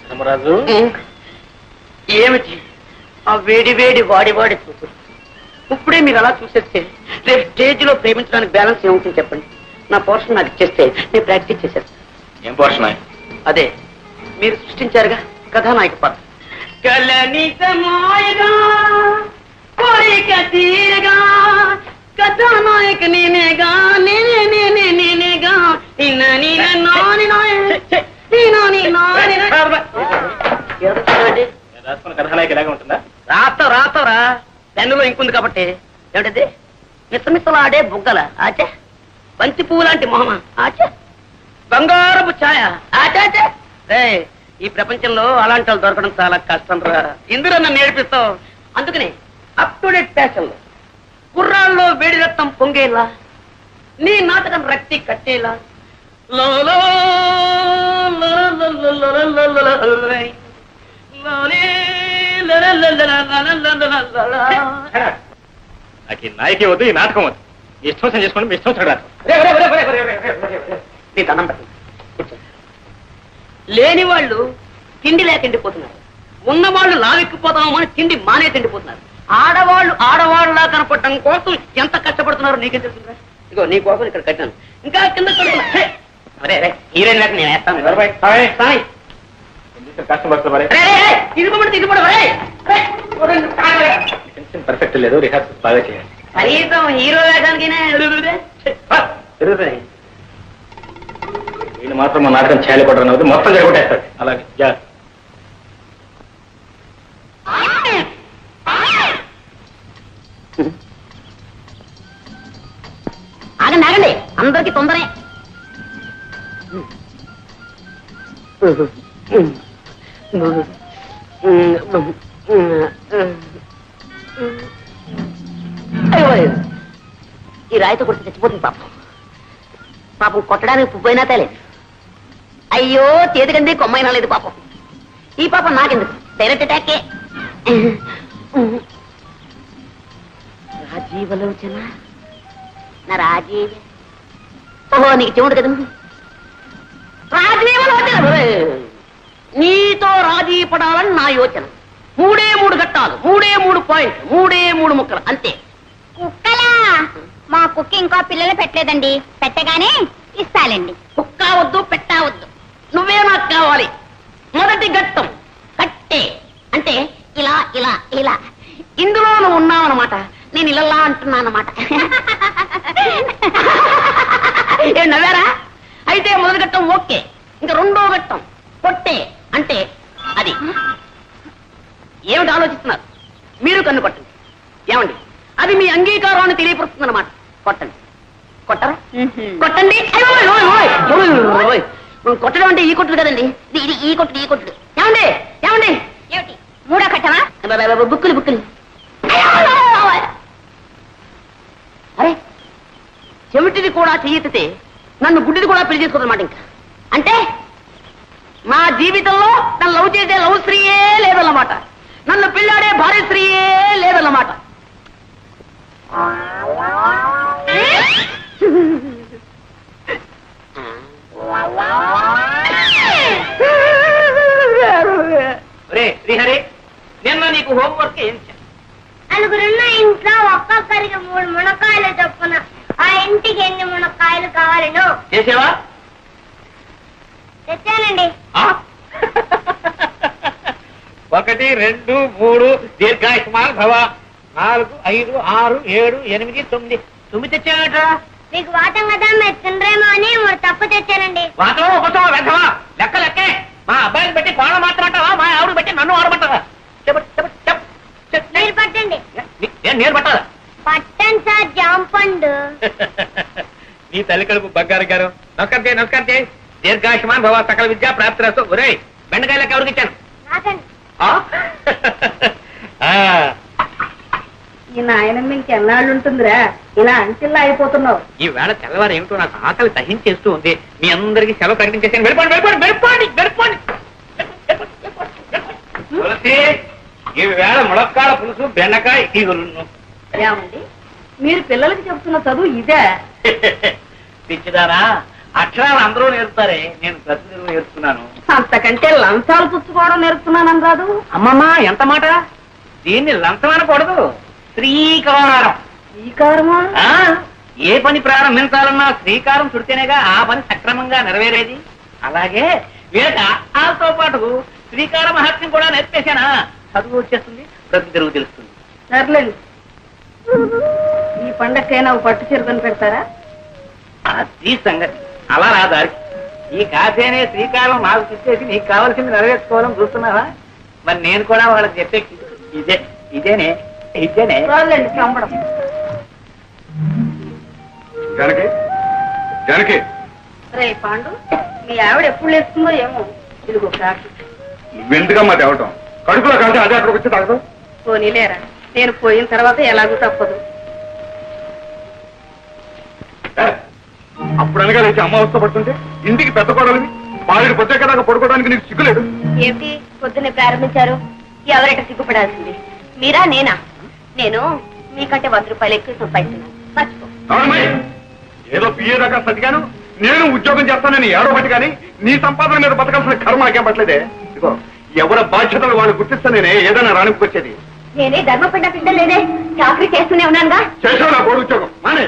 ధర్మరాజు, ఏమిటి ఆ వేడి వేడి వాడి వాడి చూపు? ఇప్పుడే మీరు అలా చూసేస్తే రేపు స్టేజ్ లో ప్రేమించడానికి బ్యాలెన్స్ ఏముంటుంది చెప్పండి. నా పోర్షన్ నాకు ఇచ్చేస్తే నేను ప్రాక్టీస్ చేసేస్తాను. ఏం పోర్షన్? అదే మీరు సృష్టించారుగా కథానాయక పాత్ర. కథానాయక నేనేగా నేనేగా కథానాయక ఇలాగే ఉంటుందా? రాతరా పెన్నులో ఇంకుంది కాబట్టి. ఏమిటది? మిసమిసలాడే బుగ్గల ఆచే, బంతి పువ్వు లాంటి మొహమ ఆచే, బంగారపు ఛాయ ఆచాచే. ఈ ప్రపంచంలో అలాంటి వాళ్ళు దొరకడం చాలా కష్టం రా. ఇందులో నన్ను నేర్పిస్తావు. అందుకని అప్ టు డేట్ ఫ్యాషన్ లో కుర్రాల్లో వేడి రక్తం పొంగేలా, నీ నాటకం రక్తి కట్టేలా నాకు ఈ నాయకే వద్దు, ఈ నాటకం వద్దు. ఇష్టం చేసుకోండి, మీ ఇష్టం చూడాలి. నీ దండం పెట్టండి. లేని వాళ్ళు తిండి లేక ఎండిపోతున్నారు, ఉన్నవాళ్ళు లావెక్కిపోతాము అని తిండి మానే తిండిపోతున్నారు. ఆడవాళ్ళలా కనపడటం కోసం ఎంత కష్టపడుతున్నారో నీకేం తెలుస్తుందా? ఇగో నీ కోసం ఇక్కడ కట్టాను, ఇంకా కింద హీరోయిన్ లేక నేను వేస్తాను. పర్ఫెక్ట్ లేదు, రిహార్సల్ బాగా చేయాలి. కనీసం హీరో వేయడానికి వీళ్ళు మాత్రం మా నాటకం చేయాలి కూడా మొత్తం జరగొట్టేస్తాడు. అలాగే ఆగండి ఆగండి, అందరికి తొందరే. ఈ రాయితో కొట్టి చచ్చిపోతుంది పాపం. కొట్టడానికి పువ్వైనా తేలేదు. అయ్యో చేతికంది కొమ్మైనా లేదు పాపం. ఈ పాపం నాకెందుకు, డైరెక్ట్ అటాకే. రాజీవలోచన నా రాజీవ. ఓహో నీకు చెవుడు కదా. రాజీవలోచన, నీతో రాజీ పడాలని నా యోచన. 3 ఘట్టాలు, 3 పాయింట్లు, 3 ముక్కలు అంతే. కుక్కలా? మా కుక్క ఇంకా పిల్లలు పెట్టలేదండి, పెట్టగానే ఇస్తాలండి. కుక్క వద్దు, పెట్టవద్దు, నువ్వే నాకు కావాలి. మొదటి ఘట్టం కట్టే, అంటే ఇలా ఇలా ఇలా. ఇందులో నువ్వు ఉన్నావన్నమాట, నేను ఇలా అంటున్నానమాట. ఏం నవ్వారా? అయితే మొదటి ఘట్టం ఓకే. ఇంకా 2వ ఘట్టం కొట్టే, అంటే అది. ఏమిటి ఆలోచిస్తున్నారు? మీరు కన్ను కొట్టండి. ఏమండి, అది మీ అంగీకారాన్ని తెలియపరుస్తుంది అన్నమాట. కొట్టండి. కొట్టరా? కొట్టండి. కొట్టడం అంటే ఈ కొట్టుడు కదండి, ఇది ఈ కొట్టుడు, ఈ కొట్టుడు. ఏమండి ఏమండి, ఏమిటి 3వ ఘట్టమా? బుక్కులు. అరే, చెవిటిది కూడా చెయ్యెత్తితే నన్ను గుడ్డిది కూడా పెళ్లి చేసుకోదన్నమాట. ఇంకా అంటే మా జీవితంలో నన్ను లవ్ చేసే లవ్ స్త్రీయే లేదన్నమాట, నన్ను పెళ్ళాడే భార్య స్త్రీయే లేదన్నమాట. శ్రీహరి, నిన్న నీకు హోంవర్క్ ఏం చేశాను? నలుగురున్న ఇంట్లో ఒక్కొక్కరికి 3 మునక్కాయలు చొప్పున ఆ ఇంటికి ఎన్ని మునక్కాయలు కావాలను చేసేవా? తెచ్చానండి. 1 2 3 దీర్ఘాయుష్మాన్ భవ. 4 5 6 7 8 9 9 తెచ్చానట. మీకు వాటం కదా, మీరు తినరేమో అని 3 తప్పు తెచ్చానండి. వాటం ఒకటో వెంటవా? లెక్కే. మా అబ్బాయిని పెట్టి కోణ మాత్రమంటావా, మా ఆవిడ పెట్టి నన్ను ఆడమంటావా? మీరు పట్టండి. నేను పట్టాలా? పట్టండి సార్, జాంపండు. నీ తల్లి కడుపు బంగారు గారు. నమస్కారం చేయి. దీర్ఘాయుష్మాన్ భవ, సకల విద్యా ప్రాప్తిరస్తు. ఒరే, బెండకాయలకు ఎవరికి ఇచ్చాను? నాకండి. ఈ నాయనమ్మ ఇంకెన్నాళ్ళు ఉంటుందిరా, ఇలా అంచెల్లా అయిపోతున్నావు. ఈ వేళ తెల్లవారు ఏమిటో నాకు ఆకలి దహించేస్తూ ఉంది. మీ అందరికీ సెలవు ప్రకటించేసాను. వెళ్ళిపోండి. ఈ వేళ ములక్కాడ పులుసు బెండకాయ ఇగురును. ఏమండి మీరు పిల్లలకి చెప్తున్న చదువు ఇదే? పిచ్చిదారా, అక్షరాలు అందరూ నేర్పుతారే, నేను ప్రతి నేర్చుకున్నాను. అంతకంటే లంచాలు పుచ్చుకోవడం నేర్పుతున్నానని రాదు. అమ్మమ్మా ఎంత మాట! దీన్ని లంచం అనకూడదు, శ్రీకారం. శ్రీకారమా? ఏ పని ప్రారంభించాలన్నా శ్రీకారం చుడితేనేగా ఆ పని సక్రమంగా నెరవేరేది. అలాగే వీళ్ళకి ఆతో పాటు శ్రీకార మహత్యం కూడా నేర్పేశానా, చదువు వచ్చేస్తుంది, బ్రతుకు తెరుగు తెలుస్తుంది. సర్లేండి, ఈ పండగకైనా పట్టు చీరకొని పెడతారా? అది సంగతి. అలా రా దారికి. ఈ కాసేనే శ్రీకారం నాకు తెచ్చేసి నీకు కావాల్సింది నెరవేర్చుకోవాలని చూస్తున్నావా? మరి నేను కూడా వాళ్ళకి చెప్పే ఇదేనే. రాలేండి చంపడం. జానకి, జానకి, రే పాండు, మీ ఆవిడ ఎప్పుడు లేస్తుందో ఏమో. ఇదిగో కాకి. నువ్వెందుకమ్మా తేవటం? కడుపులో కాదు అదే అక్కడికి వచ్చి తాగదు. పోనీలేరా, నేను పోయిన తర్వాత ఎలాగూ తప్పదు. అప్పుడు అనగా లేచి అమ్మ అవస్థ పడుతుంటే ఇంటికి పెద్ద కొడలివి బావిడి పొద్దే కదా పడుకోవడానికి నీకు సిగ్గులేదు. ఏమిటి పొద్దున్నే ప్రారంభించారు? ఎవరైట సిగ్గుపడాల్సింది, మీరా నేనా? నేను మీకంటే 100 రూపాయలు ఎక్కువ సంపాదిస్తున్నాను, మర్చిపో. ఏదో పిఏ దాకా సతిగాను, నేను ఉద్యోగం చేస్తానని ఏడో బట్టి కానీ నీ సంపాదన మీద బతకాల్సిన కర్మ నాకేం పట్టలేదే. ఇదిగో ఎవరి బాధ్యతలు వాళ్ళు గుర్తిస్తా నేనే ఏదైనా రానికొచ్చేది. నేనే ధర్మపిండ పిండలేదే, చాకరీ చేస్తూనే ఉన్నానుగా. చేసావు నా కోడి ఉద్యోగం మానే.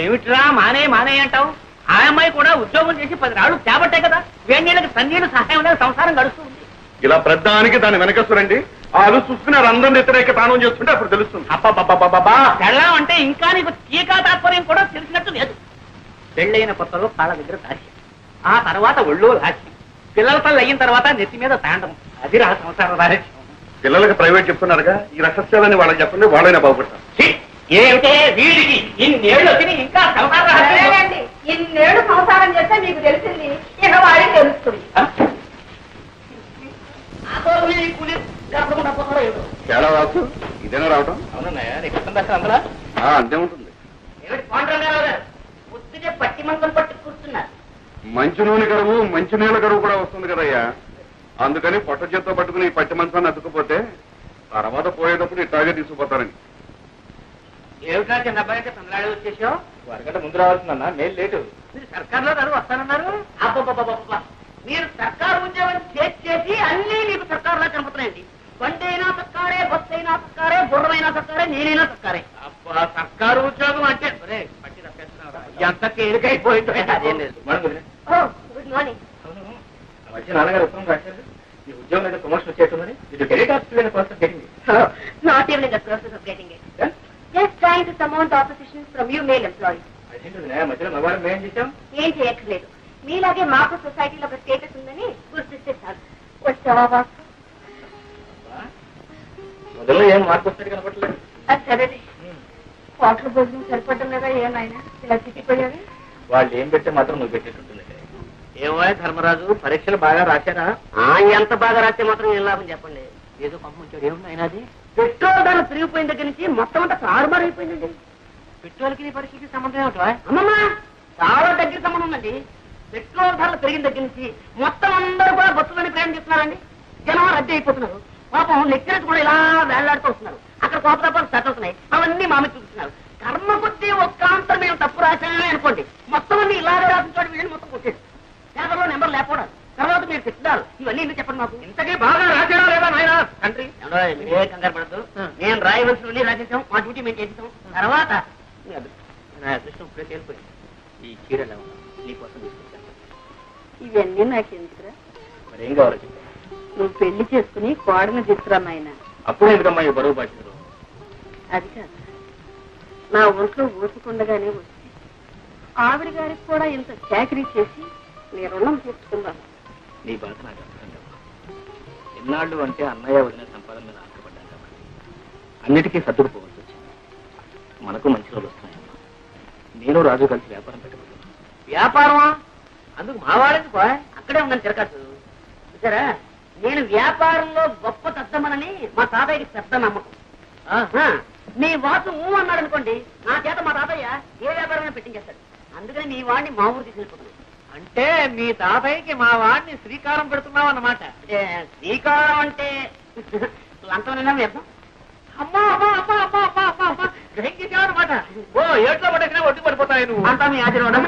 ఏమిట్రా మానే అంటావు? ఆ అమ్మాయి కూడా ఉద్యోగం చేసి 10 రాళ్ళు చేపట్టే కదా, వేణీళ్ళకి తన్నీళ్ళు సహాయం సంసారం గడుస్తుంది. ఇలా ప్రధానికి దాని వెనకస్తురండి వాళ్ళు చూసుకున్నారు అందరిని వ్యతిరేక తానం చేస్తుంటే అప్పుడు తెలుస్తుంది. అబ్బా పెళ్ళం అంటే ఇంకా నీకు టీకా తాత్పర్యం కూడా తెలిసినట్టు లేదు. పెళ్ళైన కొత్తలో కాళ్ళ దగ్గర దాచి, ఆ తర్వాత ఒళ్ళో లాచి, పిల్లల తల్లి అయిన తర్వాత నెత్తి మీద తాండం. అది రా సంసార రహస్యం. పిల్లలకి ప్రైవేట్ చెప్తున్నారుగా, ఈ రహస్యాలని వాళ్ళకి చెప్పండి, వాళ్ళైనా బాగుపడతారు. ఏమిటే వీడికి ఇన్నేళ్ళు వచ్చి ఇంకా సంసార రహస్యం? ఇన్నేళ్ళు సంసారం చేస్తే మీకు తెలిసింది, ఇక వాడికి తెలుస్తుంది. తేడా రాసు ఇదేనా రావటం? అవునన్నయ్య, నీకు అర్థం దాకా అందులో అంతే ఉంటుంది. ఏమిటి పాండురంగారావు గారు పొద్దునే పట్టి మంచం పట్టి కూర్చున్నారు? మంచి నూనె కరువు మంచి నీళ్ళ కరువు కూడా వస్తుంది కదయ్యా, అందుకని పొట్ట చేత్తో పట్టుకుని ఈ పట్టి మంచాన్ని అతుక్కుపోతే తర్వాత పోయేటప్పుడు ఇట్లాగే తీసుకుపోతారని. ఏమిటా చిన్న అబ్బాయి అయితే తొందరగా వచ్చేసావు? వరగంట ముందు రావాల్సిందన్నా, నేను లేటు. మీరు సర్కార్లో గారు వస్తానన్నారు. అబ్బబ్బబ్బబ్బబ్బ, మీరు సర్కారు ఉద్యోగం చేసి అన్నీ మీకు సర్కారులా కనపడుతున్నాయండి. బండి అయినా సర్కారే, బస్సు అయినా సర్కారే, గుర్రమైనా సర్కారే, నేనైనా సర్కారే. అబ్బా సర్కారు ఉద్యోగం అంటే పట్టి తప్పేస్తున్నావురా, ఎంత తేలికైపోయిందో. అదేం లేదు, గుడ్ మార్నింగ్. మంచి నాన్నగారు ఉత్తరం రాశారు, ఈ ఉద్యోగం అయితే ప్రమోషన్ వచ్చేస్తుందని. ఇది డైరెక్ట్ ఆఫీస్ కోసం జరిగింది. Not even in the process of getting it. Just trying to surmount opposition from you male employees. అదేంటి మధ్యలో మగవారం మేం చేశాం? ఏం చేయక్కర్లేదు, మీలాగే మాకు సొసైటీలో ఒక స్టేటస్ ఉందని గుర్తిస్తే చాలు. వచ్చావా బాసు? మొదల్లో ఏం మార్పు వస్తాడు కనపడలేదు. అది సరే, హోటల్ భోజనం సరిపడడం లేదా ఏమైనా ఇలా చిక్కిపోయావి? వాళ్ళు ఏం పెడితే మాత్రం నువ్వు పెట్టేటట్టుంది. ఏమో ధర్మరాజు, పరీక్షలు బాగా రాశారా? ఎంత బాగా రాస్తే మాత్రం ఏం లాభం చెప్పండి. ఏదో పంపించాడు, ఏమున్నాయినా అది? పెట్రోల్ ధరలు పెరిగిపోయిన దగ్గర నుంచి మొత్తం అంతా తారుమారు అయిపోయిందండి. పెట్రోల్కి నీ పరీక్షకి సంబంధం ఏమిటా? అమ్మమ్మ, చాలా దగ్గర సంబంధం ఉందండి. పెట్రోల్ ధరలు పెరిగిన దగ్గర నుంచి మొత్తం అందరూ కూడా బస్సులోనే ప్రయాణం చేస్తున్నారండి. జనం రద్దీ అయిపోతున్నారు. పాపం లెక్చరర్స్ కూడా ఇలా వేళ్లాడుతూ వస్తున్నారు. అక్కడ కోపతాపాలు సెట్ అవుతున్నాయి, అవన్నీ మామ చూస్తున్నారు. కర్మ కొద్దీ ఒక్కాంతరం మేము తప్పు రాశామే అనుకోండి, మొత్తం అన్ని ఇలాగే రాసించాడు, వీళ్ళని మొత్తం కొట్టేది. పేపర్లో నెంబర్ లేకపోవడం, తర్వాత మీరు తిట్టారు, ఇవన్నీ ఎందుకు చెప్పండి మాకు. ఇంతకీ బాగా రాశాడా లేదా నాయన తండ్రి? ఏ కంగారు పడద్దు, నేను రాయవలసినవన్నీ రాసేసాం, మా డ్యూటీ మేము చేసేసాం. తర్వాత నా అదృష్టం ఇప్పుడే తేలిపోయింది. ఈ చీరలు నీకోసం తీసుకొచ్చాను. ఇవన్నీ నాకెందుకురా? మరి ఏం కావాలో చెప్పాను. నువ్వు పెళ్లి చేసుకుని కోడని తీసుకురా నాయన. అప్పుడు ఎందుకమ్మా ఈ బరువు బాధ్యతలు? అది కాదు, నా ఒంట్లో ఊసుకుండగానే వచ్చి ఆవిడ గారికి కూడా ఇంత చాకరీ చేసి నీ రుణం తీర్చుకుందాం. నీ బాధ నాకు అర్థం కాదు. ఎన్నాళ్ళు అంటే అన్నయ్య వదిన సంపాదన మీద ఆశపడ్డాను కాబట్టి అన్నిటికీ సర్దుకుపోవాల్సి వచ్చింది. మనకు మంచి రోజులు వస్తున్నాయమ్మా. నేను రాజు కలిసి వ్యాపారం పెట్టబోతున్నాను. వ్యాపారమా? అందుకు మావాడేందుకు అక్కడే ఉందని తిరగచ్చు. చూసారా, నేను వ్యాపారంలో గొప్ప తద్దమనని మా తాతయ్యకి పెద్ద నమ్మకం. మీ వాసు అన్నాడు అనుకోండి, నా చేత మా తాతయ్య ఏ వ్యాపారమైనా పెట్టించేస్తాడు. అందుకని మీ వాడిని మా ఊరు తీసుకెళ్ళిపోతున్నాను. అంటే మీ తాతయ్యకి మా వాడిని శ్రీకారం పెడుతున్నావు అన్నమాట. శ్రీకారం అంటే లంచం వ్యర్థం. అమ్మా అమ్మా అమ్మా అమ్మా అమ్మా అమ్మా అమ్మా గ్రహించేసావన్నమాట. ఓ ఏట్లో పడేసినా ఒడ్డు పడిపోతాయి నువ్వు. అంతా మీ ఆశీర్వాదం.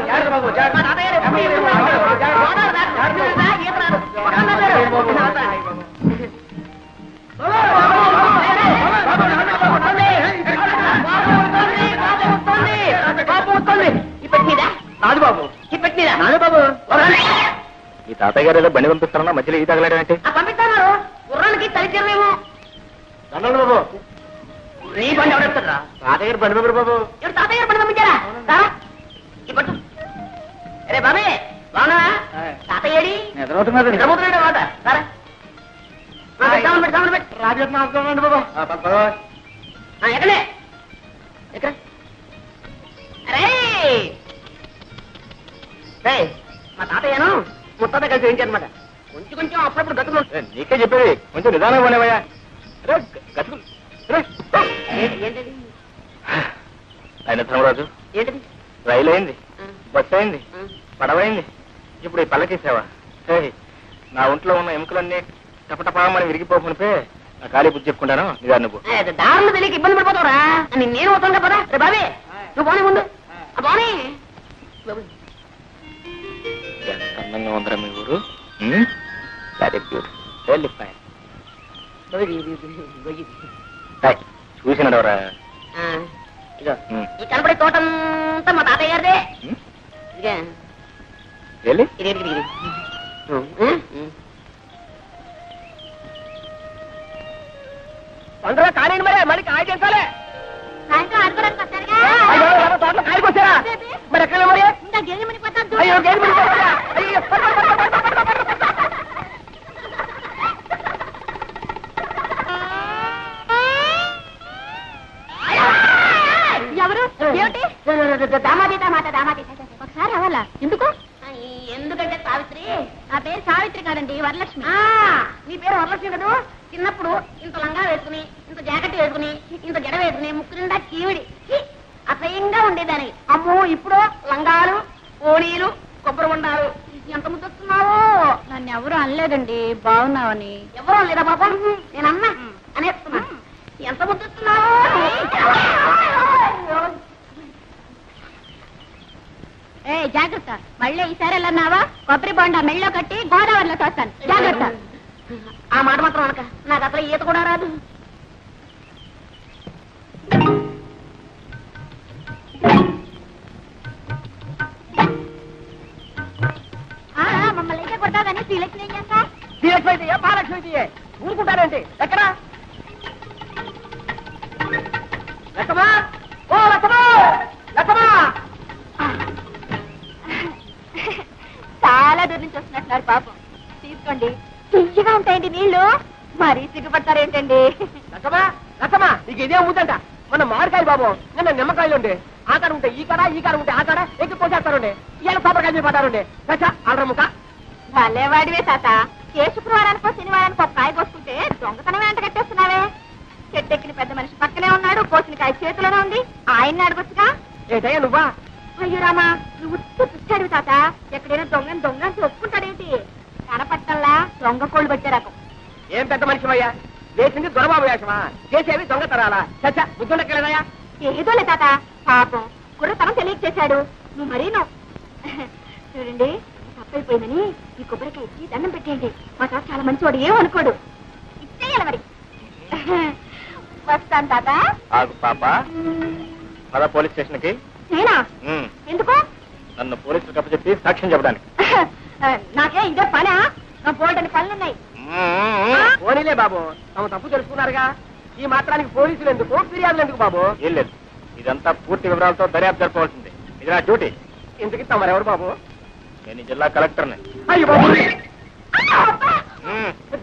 జాగ్రత్త బాబు, జాగ్రత్త. రాజు బాబు రాజు బాబు ఈ తాతయ్య గారు ఏదో బండి పంపిస్తారన్నా మధ్యలో ఈ తగలాడంటే పంపిస్తాను. గుర్రానికి తలిచేమేమో. దండాలు బాబు. నీ బండి ఎవడెత్తారా? తాతయ్య గారు బండి పంపరు బాబు. ఎవరు తాతయ్య గారు బండి పంపించారా? ఈ పట్టు. అరే బాబే బాగున్నా? తాతయ్యడి నిద్రపోతున్నారు. నిద్రపోతున్నాడు మాట. రాజరత్న బాబు. ఎక్కడే ఎక్కడ? అరే మా తాతయ్యను ముత్తాత కలిసి వేయించారనమాట. కొంచెం కొంచెం అప్పుడప్పుడు గతులు. నీకే చెప్పేది కొంచెం నిదానం పోనేవయ్యా. ఏంటది ఆయన ధర్మరాజు, ఏంటది? రైలు అయింది, బస్సు అయింది, పడవైంది, ఇప్పుడు ఈ పల్లకీసేవా. నా ఒంట్లో ఉన్న ఎముకలన్నీ టపటపామని విరిగిపోకునిపే నా ఖాళీ బుద్ధి చెప్పుకుంటాను. నిదా నువ్వు దారులు తెలియక ఇబ్బంది పడిపోతావురా. నేను అవుతాను కదా. రే బాబే నువ్వు పోనీ ముందు. పోనీ ఎంత అందంగా ఉందరా మీ ఊరు. Very beautiful, very fine. చూసినాడవరా. ఇదో ఈ కనపడే తోటంతా మా తాతయ్య గారిదే. ఇదిగా వెళ్ళి ఇది ఇది ఇది తొందరగా కానివ్వండి మరి. మళ్ళీ కాయ చేస్తాలే. సాయంత్రం ఆడుకోవడానికి వస్తారుగా. తోటలో కాయకు వచ్చారా? మరి ఎక్కడ మరి? ఇంకా గేదె మునిగిపోతాను. అయ్యో గేదె మునిగిపోతుందా? అయ్యో. ఎవరు? ఏమిటి? దామాదీత మాట దామాదీత. ఒకసారి అవ్వాలా? ఎందుకు? ఎందుకంటే సావిత్రి. నా పేరు సావిత్రి కాదండి, వరలక్ష్మి. నీ పేరు వరలక్ష్మి కదా. చిన్నప్పుడు ఇంత లంగా వేసుకుని, ఇంత జాకెట్ వేసుకుని, ఇంత జడ వేసుకుని, ముక్కు నిండా చీవిడి అసహ్యంగా ఉండేదాన్ని. అమ్మో ఇప్పుడు లంగాలు, ఓణీలు, కొబ్బరి ఉండాలు. ఎంత ముద్దొస్తున్నావో. నన్ను ఎవరు అనలేదండి, బాగున్నావని. ఎవరో లేదా బాబా? నేనన్నా అనేస్తున్నా. ఎంత ముద్దొస్తున్నావో. ఏ జాగ్రత్త, మళ్ళీ ఈసారి వెళ్ళన్నావా కొబ్బరి బొండ మెళ్ళో కట్టి గోదావరిలో తోస్తాను. జాగ్రత్త. ఆ మాట మాత్రం అనక. నాకు అసలు ఈత కూడా రాదు. మమ్మల్ని అయితే కొట్టాదని శ్రీలక్ష్మి ఏం చేస్తా? శ్రీలక్ష్మి అయితే మహాలక్ష్మి అయితే ఊరుకుంటానండి. ఎక్కడ లక్ష్మా? ఓ లక్ష్మా, లక్ష్మా. చాలా దూరం నుంచి వస్తున్నట్టున్నారు పాపం. తీసుకోండి, తీయగా ఉంటాయండి నీళ్లు. మరీ సిగ్గుపడతారేంటండి? లక్ష్మా, లక్ష్మా నీకు ఇదే అమ్ముతంట. మన మామిడికాయలు బాబు, నిన్న నిమ్మకాయలు ఉండే. ఆ కాడ ఉంటే ఈ కాడ, ఈ కాడ ఉంటే ఆ కాడ ఎక్కి పోసేస్తారండి. ఇవాళ కొబ్బరికాయ పడ్డారండి. దశ అల్రముక. భలేవాడివే తాత. ఏ శుక్రవారానికో శనివారానికో ఒక కాయ కోసుకుంటే దొంగతనం వెంట కట్టేస్తున్నావే. చెట్టెక్కిన పెద్ద మనిషి పక్కనే ఉన్నాడు, కోసిన కాయ చేతిలోనే ఉంది. ఆయన్ని అడగొచ్చుగా. ఏటయ్యా నువ్వా? అయ్యో రామా, నువ్వు పుచ్చాడు తాత. ఎక్కడైనా దొంగని దొంగని ఒప్పుకుంటాడేంటి? కనపట్టల్లా దొంగ కోళ్ళు పట్టే రకం. ఏం పెద్ద మనిషివయ్యా? చేసింది దొరబాబు వేషమా? చేసేవి దొంగతనాలా? చచ్చ బుద్ధుండక్కలేదయ్యా? ఏదోలే తాత, పాపం కుర్రతనం తెలియక చేశాడు. నువ్వు మరీను. చూడండి, తప్పైపోయిందని ఈ కొబ్బరికాయ ఇచ్చి దండం పెట్టేయండి. మా తాత చాలా మంచివాడు, ఏమనుకోడు. ఇచ్చేయాలి మరి. వస్తాను తాత. ఆగు పాప, పద పోలీస్ స్టేషన్ కి. నేనా? ఎందుకు? నన్ను పోలీసులకు అప్పచెప్పి సాక్ష్యం చెప్పడానికి. నాకే ఇదే పనా? నా పోల్టని పనులున్నాయి. పోనీలే బాబు, తమ తప్పు తెలుసుకున్నారుగా. ఈ మాత్రానికి పోలీసులు ఎందుకు, ఫిర్యాదులు ఎందుకు బాబు? ఏం లేదు, ఇదంతా పూర్తి వివరాలతో దర్యాప్తు జరపవలసింది. ఇది నా డ్యూటీ. ఎందుకు తమరెవరు బాబు? నేను ఈ జిల్లా కలెక్టర్ని. అయ్యో బాబు,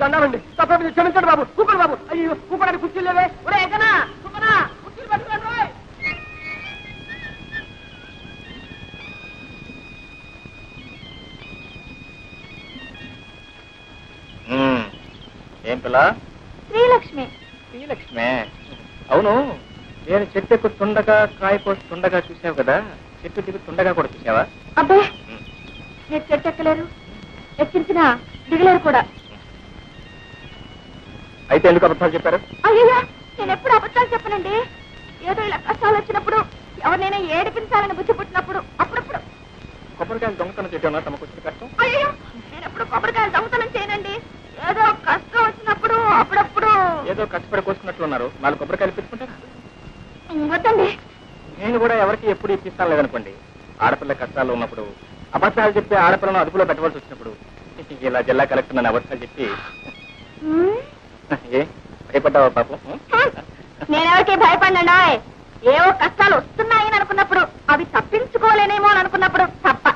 దండాలండి. తప్ప క్షమించండి బాబు. కూకోండి బాబు. అయ్యో కూకోడానికి కుర్చీలు లేవే. ఒరే ఎక్కనా కూకనా, కుర్చీలు పట్టుకోండి. ఏం పిల్ల? శ్రీలక్ష్మి. శ్రీలక్ష్మే. అవును, నేను చెట్టు ఎక్కుతుండగా కాయ కోస్తుండగా చూసావు కదా, చెట్టు దిగుతుండగా కూడా చూసావా? అబ్బాయి మీరు చెట్టు ఎక్కలేరు, ఎక్కించినా దిగలేరు కూడా. అయితే ఎందుకు అబద్ధాలు చెప్పారు? అయ్యో నేను ఎప్పుడు అబద్ధాలు చెప్పనండి. ఏదో ఇలా కష్టాలు వచ్చినప్పుడు ఎవరినైనా ఏడిపించాలని బుద్ధి పుట్టినప్పుడు అప్పుడప్పుడు. కొబ్బరికాయలు దొంగతనం చేయడం తమకు వచ్చిన కష్టం? అయ్యో నేను ఎప్పుడు కొబ్బరికాయలు దొంగతనం చేయనండి. ఏదో కష్టం వచ్చినప్పుడు అప్పుడప్పుడు. ఏదో కష్టపడి కోసుకున్నట్లున్నారు, 4 కొబ్బరికాయలు పెట్టుకుంటారా? వద్దండి. నేను కూడా ఎవరికి ఎప్పుడు ఇప్పిస్తాను లేదనుకోండి. ఆడపిల్ల కష్టాలు ఉన్నప్పుడు అబద్ధాలు చెప్పి ఆడపిల్లను అదుపులో పెట్టవలసి వచ్చినప్పుడు ఇలా జిల్లా కలెక్టర్ నన్ను అబద్ధాలు చెప్పి ఏ భయపడ్డావా పాపం? నేనెవరికి భయపడినా ఏవో కష్టాలు వస్తున్నాయని అనుకున్నప్పుడు, అవి తప్పించుకోలేనేమో అని అనుకున్నప్పుడు తప్ప.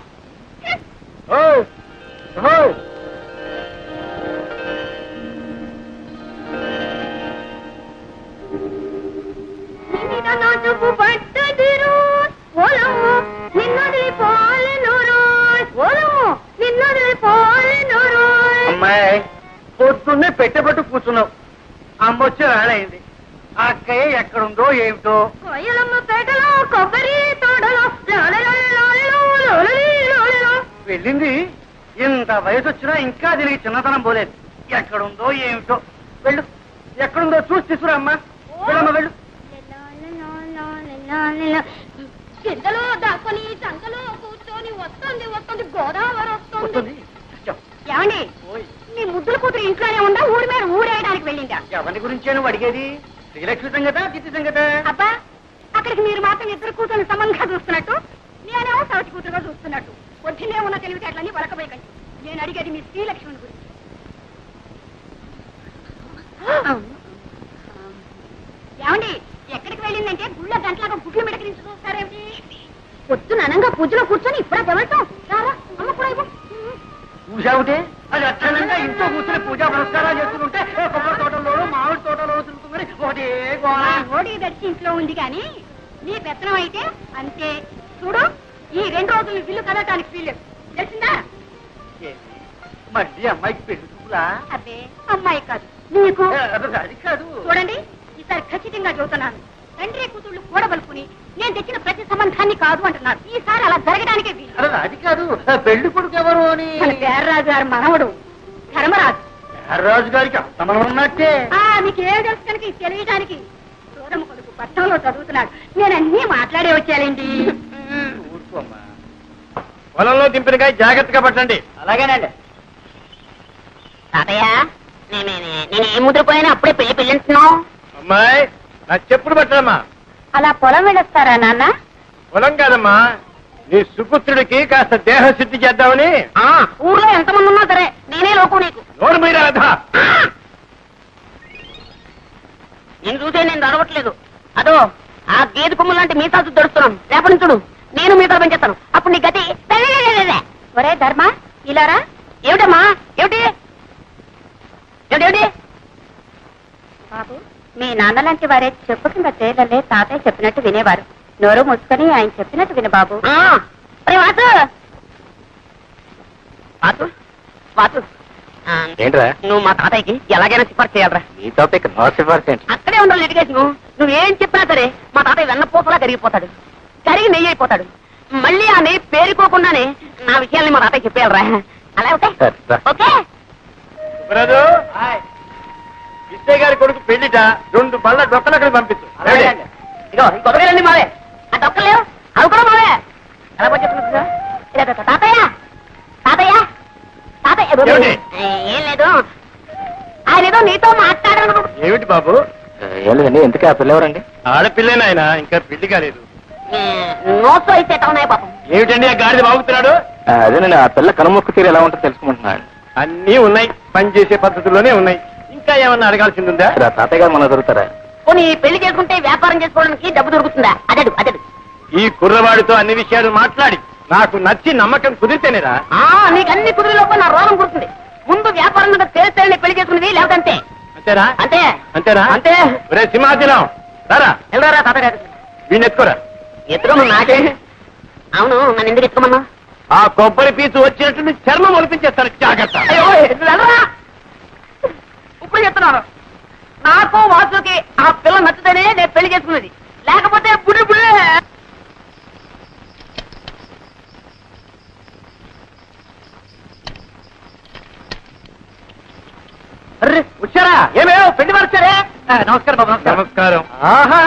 అమ్మాయి పొద్దున్నే పెట్టబట్టు కూర్చున్నావు, అమ్మొచ్చి రాడైంది. ఆ అక్కయ్య ఎక్కడుందో ఏమిటో. వెళ్ళింది. ఇంత వయసు వచ్చినా ఇంకా దీనికి చిన్నతనం పోలేదు. ఎక్కడుందో ఏమిటో. వెళ్ళు, ఎక్కడుందో చూసి తీసుకురా అమ్మా. వెళ్ళమ్మా వెళ్ళు. కిందలో దాక్కుని సంకలో కూర్చొని వస్తుంది వస్తుంది గోదావరి వస్తుంది. ఏమండి మీ ముద్దుల కూతురు ఇంట్లోనే ఉందా, ఊరి మీద ఊరేయడానికి వెళ్ళిందా? ఎవరి గురించే నువ్వు అడిగేది? శ్రీలక్ష్మి సంగత, చిట్టి సంగత? అబ్బా అక్కడికి మీరు మాత్రం ఇద్దరు కూతురు సమంగా చూస్తున్నట్టు, నేనేమో సవతి కూతురుగా చూస్తున్నట్టు. పొద్దున్నే ఉన్న తెలివితేటలని వలకబోయకండి. నేను అడిగేది మీ శ్రీలక్ష్మిని గురించి. ఏమండి ఎక్కడికి వెళ్ళిందంటే గుళ్ళ గంటలాగా గుడ్లు మిడకరించి చూస్తారేమిటి? పొద్దున అనంగా పూజలో కూర్చొని ఇప్పుడా తెవడతాం. అమ్మ కూడా ఇవ్వు. పూజావుటే అది అక్షరంగా ఇంట్లో కూర్చొని పూజా పురస్కారాలు చేస్తుంటే కొబ్బరి తోటలోనూ మామిడి తోటలో తిరుగుతుంది. ఒకటే ఓడి దర్శి ఇంట్లో ఉంది కానీ నీ పెత్తనం అయితే అంతే. చూడు ఈ 2 రోజులు బిల్లు కదటానికి వీల్లేదు, తెలిసిందా? మళ్ళీ అమ్మాయికి పెళ్లి చూపులా? అబ్బే అమ్మాయి కాదు నీకు. అది కాదు. చూడండి ఈసారి ఖచ్చితంగా చెబుతున్నాను, తండ్రి కూతుళ్ళు కూడబలుకుని నేను తెచ్చిన ప్రతి సంబంధాన్ని కాదు అంటున్నారు. ఈసారి అలా జరగడానికే వీలు. అది కాదు, పెళ్లి కొడుకు ఎవరు అని. మన పేర్రాజు గారు మనవడు ధర్మరాజు. రాజు గారికి అంతమనం ఉన్నట్టే. మీకు ఏం తెలుసు కనుక ఇది తెలియడానికి. సోదమ్మ కొడుకు పట్టణంలో చదువుతున్నాడు. నేను అన్నీ మాట్లాడే వచ్చానండి. ఊరుకోమ్మా. పొలంలో దింపినకాయ జాగ్రత్తగా పట్టండి. అలాగేనండి. తాతయ్య నేను ఏం ముద్రపోయినా అప్పుడే పెళ్లి పెళ్ళిస్తున్నావు. అమ్మాయి నా చెప్పుడు పట్టడమ్మా. అలా పొలం వెళ్ళొస్తారా నాన్న? పొలం కాదమ్మా, నీ సుపుత్రుడికి కాస్త దేహశుద్ధి చేద్దామని. ఊర్లో ఎంతమంది ఉన్నా సరే నేనే లోకం నీకు. నోరు మీద రాధా. నేను చూసే నేను దొరవట్లేదు. అదో ఆ గేదె కొమ్ము లాంటి మీసాలు దొరుకుతున్నాను. రేపటి నుంచి చూడు నేను మీసాలు పెంచేస్తాను. అప్పుడు నీ గతి. ఒరే ధర్మ ఇలారా. ఏమిటమ్మా? ఏమిటి ఏమిటి? బాబు మీ నాన్న లాంటి వారే చెప్పు కింద తేలలే తాతయ్య చెప్పినట్టు వినేవారు. నోరు మూసుకొని ఆయన చెప్పినట్టు విను బాబు. వాసు వాసు వాసు ఏంట్రా? నువ్వు మా తాతయ్యకి ఎలాగైనా సిఫార్సు చేయాలరా. ఈ టాపిక్ నో సిఫార్సు ఏంటి? అక్కడే ఉండాలి లిటిగేషన్. నువ్వేం చెప్పినా సరే మా తాతయ్య వెన్నపూసలా కరిగిపోతాడు, కరిగి నెయ్యి అయిపోతాడు. మళ్ళీ ఆ నెయ్యి పేరుకోకుండానే నా విషయాల్ని మా తాతయ్య చెప్పేయాలరా. అలా ఓకే? ఓకే సుబ్రాజు, విజయ్ గారి కొడుకు పెళ్లిట 2 బళ్ళ డొక్కలు అక్కడ పంపించు. ఇగో ఈ కొబ్బరికాయలన్నీ మావే, ఆ డొక్కలు లేవు అవి కూడా మావే. ఎలా చెప్తున్నా తాతయ్య తాతయ్య తాతయ్య ఏం లేదు, ఆయన ఏదో నీతో మాట్లాడాను. ఏమిటి బాబు? ఏం లేదండి. ఎందుకే ఆ పిల్లెవరండి? ఆడపిల్లేనాయన, ఇంకా పెళ్లి కాలేదు. నోట్స్ అయితే ఉన్నాయి పాపం. ఏమిటండి ఆ గాడిద బాగుతున్నాడు? అదేనండి, ఆ పిల్ల కనుమొక్కు తీరు ఎలా ఉంటుందో తెలుసుకుంటున్నాను. అన్నీ ఉన్నాయి, పనిచేసే పద్ధతుల్లోనే ఉన్నాయి. ఇంకా ఏమన్నా అడగాల్సింది ఉందా? తాతయ్య గారు మన దొరుకుతారా? పోనీ పెళ్లి చేసుకుంటే వ్యాపారం చేసుకోవడానికి డబ్బు దొరుకుతుందా? అదడు అదడు. ఈ కుర్రవాడితో అన్ని విషయాలు మాట్లాడి నాకు నచ్చి నమ్మకం కుదిరితేనేరా. నీకు అన్ని కుదిరిలోపు నా రోగం కుడుతుంది. ముందు వ్యాపారం మీద తెలిస్తేనే పెళ్లి చేసుకునేది, లేకపోతే అంతే. అంతేనా? అంతే అంతేనా? అంతే. ఒరే సింహాచలం రారా, వెళ్ళరా తాతగారు. వీడిని ఎత్తుకోరా. ఎత్తుకోమన్నా నాకే. అవును నన్ను ఎందుకు ఎత్తుకోమన్నా? ఆ కొబ్బరి పీచు వచ్చినట్టు చర్మం ఒలిపించేస్తాను, జాగ్రత్త. అయ్యో వెళ్ళరా. ఇప్పుడు చెప్తున్నాను, నాకు వాసుకి ఆ పిల్ల నచ్చితేనే నేను పెళ్లి చేసుకున్నది, లేకపోతే బుడి బుడే. వచ్చారా? ఏమేమో పెళ్లి వారు వచ్చారే? నమస్కారం బాబు. నమస్కారం. ఆహా,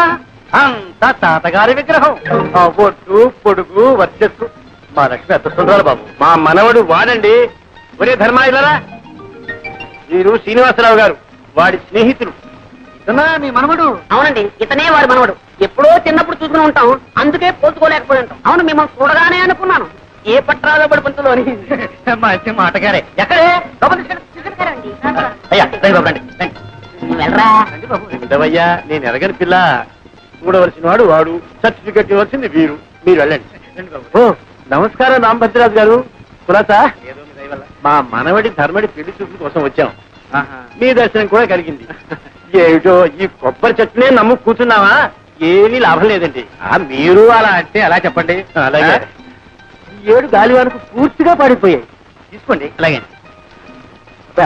అంత తాతగారి విగ్రహం. ఆ ఒట్టు పొడుగు వర్చస్సు మా లక్ష్మి ఎంత సుందరాలు బాబు. మా మనవడు వాడండి. ఒరే ధర్మాయిలరా, వీరు శ్రీనివాసరావు గారు, వాడి స్నేహితులు. ఇతనా మీ మనవడు? అవునండి, ఇతనే వాడి మనవడు. ఎప్పుడో చిన్నప్పుడు చూసుకుని ఉంటాం, అందుకే పోల్చుకోలేకపోయి ఉంటాం. అవును, మిమ్మల్ని చూడగానే అనుకున్నాను ఏ పట్టాలో పడి పంతులు అని. మంచి మాటగారే. ఎక్కడే? అయ్యా రండి బాబు, రండి రండి. వెళ్ళరా. రండి బాబు. ఉండవయ్యా, నేను ఎరగని పిల్ల. చూడవలసిన వాడు వాడు, సర్టిఫికెట్ ఇవ్వాల్సింది వీరు. మీరు వెళ్ళండి. రండి బాబు. ఓ నమస్కారం రాంభద్రరాజు గారు. కులాసా, మా మనవడి ధర్మడి పెళ్లి చూపుల కోసం వచ్చాం. మీ దర్శనం కూడా కలిగింది. ఏమిటో ఈ కొబ్బరి చెట్టునే నమ్ము కూర్చున్నావా? ఏమీ లాభం లేదండి. మీరు అలా అంటే అలా చెప్పండి. అలాగే. ఈ ఏడు గాలివానకు పూర్తిగా పడిపోయాయి. తీసుకోండి. అలాగే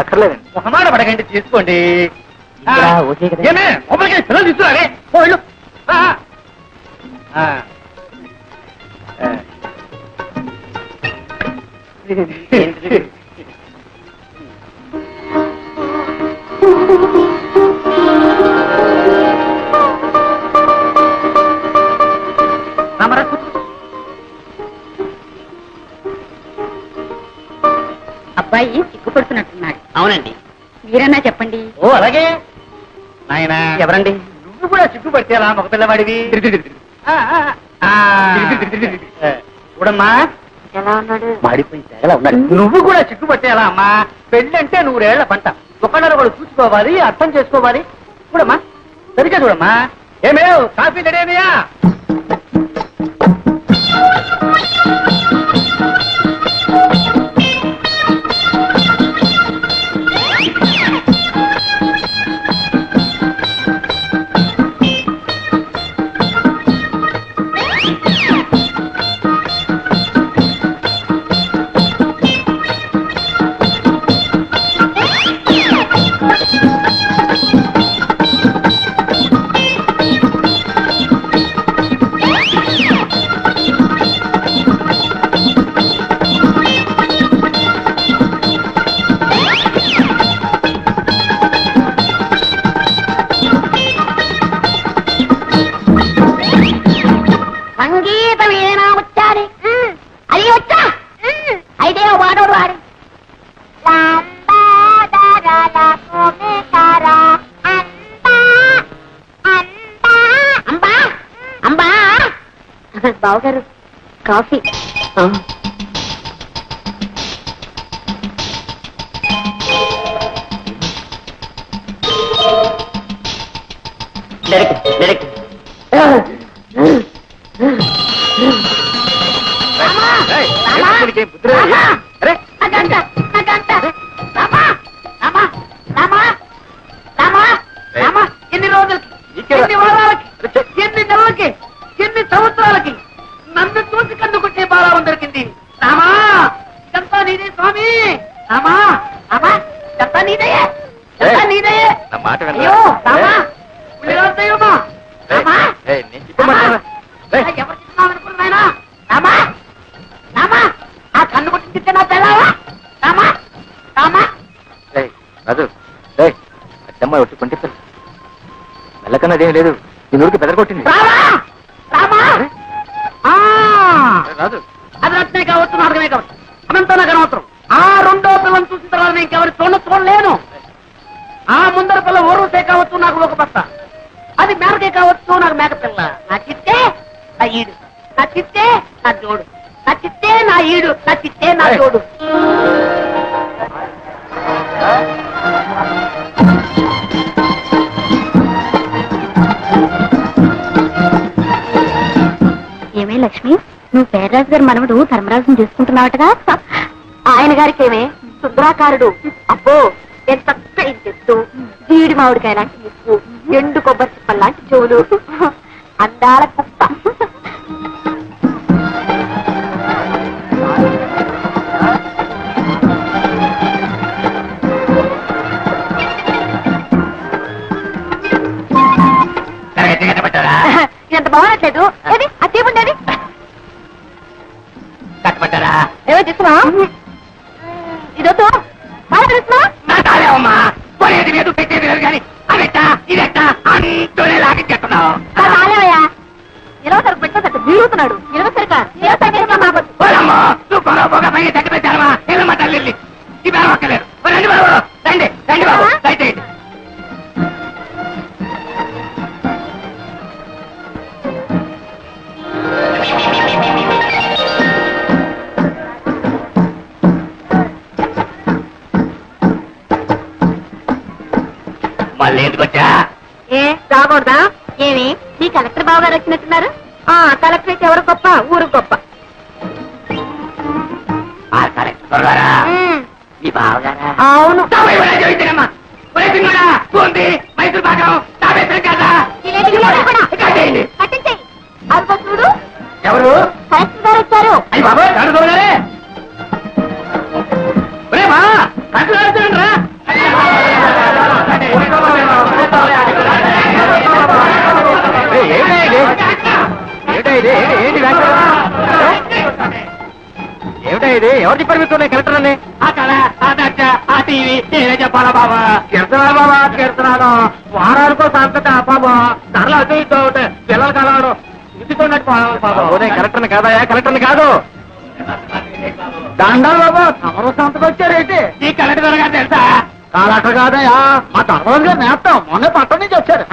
అక్కర్లేదండి. మొహమాట పడకండి, తీసుకోండి. ఓకే కదా. ఏమే కొబ్బరికాయ పిల్లలు తీసుకురావే. ఓ వెళ్ళు. అబ్బాయి సిగ్గుపడుతున్నట్టున్నాడు. అవునండి. మీరన్నా చెప్పండి. ఓ అలాగే. నాయనా ఎవరండి? నువ్వు కూడా చిక్కుపడితే అలా మగ పిల్లవాడివి. చూడమ్మా, ఎలా ఉన్నాడు? మాడిపోయి తెగలా ఉన్నాడు. నువ్వు కూడా చిక్కుపట్టేలా అమ్మా. పెళ్ళంటే 100 ఏళ్ల పంట. ఒకళ్ళని కూడా చూసుకోవాలి, అర్థం చేసుకోవాలి. చూడమ్మా, సరిగ్గా చూడమ్మా. ఏమేవ్ కాఫీ రెడీనయా? సంగీతం ఏనా వచ్చాది? అది వచ్చా అయితే వాడోడు వాడి అంబా బావగారు కాఫీ. ఎన్ని రోజులకి, ఎన్ని వారాలకి, ఎన్ని నెలలకి, ఎన్ని సంవత్సరాలకి నన్ను చూసి కన్నుకుంటే బాలావం దొరికింది. రామా, ఇదంతా నీదే స్వామి. రామా, రామా, ఇదంతా నీదయే, ఇదంతా నీదయే. అయ్యో రామా, దైవమా, రామా, ఎవరు చిన్నామనుకున్నాయనా? రామా, రామా, ఆ కన్ను కొట్టించితే నా పిల్లవా? రామా, రామా. రాజు, అచ్చమ్మ వచ్చి కొంటిస్తారు. మెల్లకన్నదేం లేదు, ఈ నూరికి బెదరగొట్టింది. రామా, రామా. రాజు, అది రత్నే కావచ్చు, నాటకమే కావచ్చు, అనంతా నాకు అనవసరం. ఆ రెండో పిల్లని చూసిన తర్వాత నేను ఇంకెవరి చూడలేను. ఆ ముందర పిల్ల ఓర్వసే కావచ్చు, నాకు ఒక బస్త. అది మేరకే కావచ్చు, నాకు మేక పిల్ల. నా చిత్తే నా ఈడు, నా చిత్తే నా జోడు, నా చిత్తే నా ఈడు, నా చిత్తే నా జోడు. ఏమే లక్ష్మి, నువ్వు పేర్రాజు గారి మనవడు ధర్మరాజుని చేసుకుంటున్నావటగా? ఆయన గారికి ఏమే శుద్రాకారుడు. అబ్బో ఎంత చక్కటి చెట్టు, జీడి మామిడికాయ లాంటి ముక్కు, ఎండు కొబ్బరి చిప్పల్ లాంటి చెవులు, అందాల కుప్ప. ఎంత బాగున్నట్లేదు. ఏది అది ఉండేది కట్టబట్టారా? ఏమో చూస్తున్నా, ఇదొద్దు బాగా తెలుస్తున్నా. నాటాలేవమ్మా, పోయేది లేదు పెట్టేది లేదు కానీ అదెట్టా ఇదెట్టా అంటూనే లాగించేస్తున్నావు. నిలవసరికి పెట్టేసరికి వీరుతున్నాడు. నిలవసరిక నువ్వు పొగ పొగ పైన తగ్గి పెట్టావా ఎల్లమ్మ తల్లి ఈ బాబు ఒక్కలేరు. రండి బాబు రండి రండి బాబు దయచేయండి. మళ్ళీ ఎందుకు వచ్చా? ఏ రాకూడదా? ఏమి మీ కలెక్టర్ బాబు గారు వచ్చినట్టున్నారు? కలెక్టర్ అయితే ఎవరు గొప్ప? ఊరు గొప్ప. కలెక్టర్ గారా? మీ బావగారా? అవును. మైసూరు పాకం కదా చూడు ఎవరు కలెక్టర్ గారు వచ్చారు. అయ్యి బాబు కడుకోలే ఏమిటా ఇది? ఎవరు చెప్పారు మీకు కలెక్టర్ అని? ఆ కళ ఆ దర్శ ఆ టీవీ ఏదో చెప్పాలా బాబా? కెడుతున్నాను బాబా కెడుతున్నాను. వారానికో సంగతి బాబా ధరలు అటు ఇటు అవుతాయి. పిల్లల కాలాడు ఇదికున్నట్టు బాబా. కలెక్టర్ని కాదయా కలెక్టర్ని కాదు. దండాలు బాబా తమరు సంతకు వచ్చారేంటి? ఈ కలెక్టర్ గారు తెలుసా? కలెక్టర్ కాదయా మా ధర్మరాజు గారు నేస్తాం. మొన్న పట్టణం నుంచి వచ్చారు.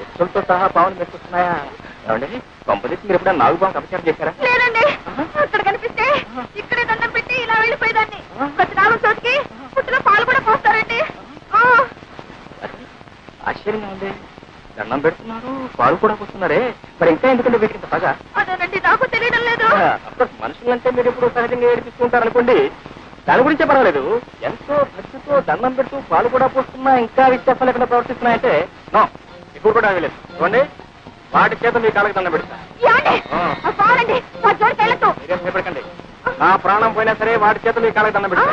ఎత్తులతో సహా పావులు మెచ్చుకున్నాయా? ఏమండి కొంపదీసి మీరు ఎప్పుడైనా నాగుపాము అపచారం చేశారా? లేదండి. అక్కడ కనిపిస్తే ఇక్కడే దండం పెట్టి ఇలా వెళ్ళిపోయేదాన్ని. ప్రతి నాలుగు చోటికి పుట్టిన పాలు కూడా పోస్తారండి. ఆశ్చర్యంగా ఉంది. దండం పెడుతున్నారు పాలు కూడా పోస్తున్నారే. మరి ఇంకా ఎందుకంటే వీటికి ఇంత పగ? అదేనండి నాకు తెలియడం లేదు. మనుషులంటే మీరు ఎప్పుడు సహజంగా ఏడిపిస్తుంటారనుకోండి, దాని గురించే పర్వాలేదు. ఎంతో భక్తితో దండం పెడుతూ పాలు కూడా పోస్తున్నా ఇంకా వ్యత్యాసం లేకుండా ప్రవర్తిస్తున్నాయంటే నో ఇప్పుడు కూడా వెళ్ళలేదు. చూడండి వాటి చేత మీ కాళ్ళకి దండం పెడతా. మీరేం భయపడకండి. నా ప్రాణం పోయినా సరే వాటి చేత మీ కాళ్ళకి దండం పెడతా.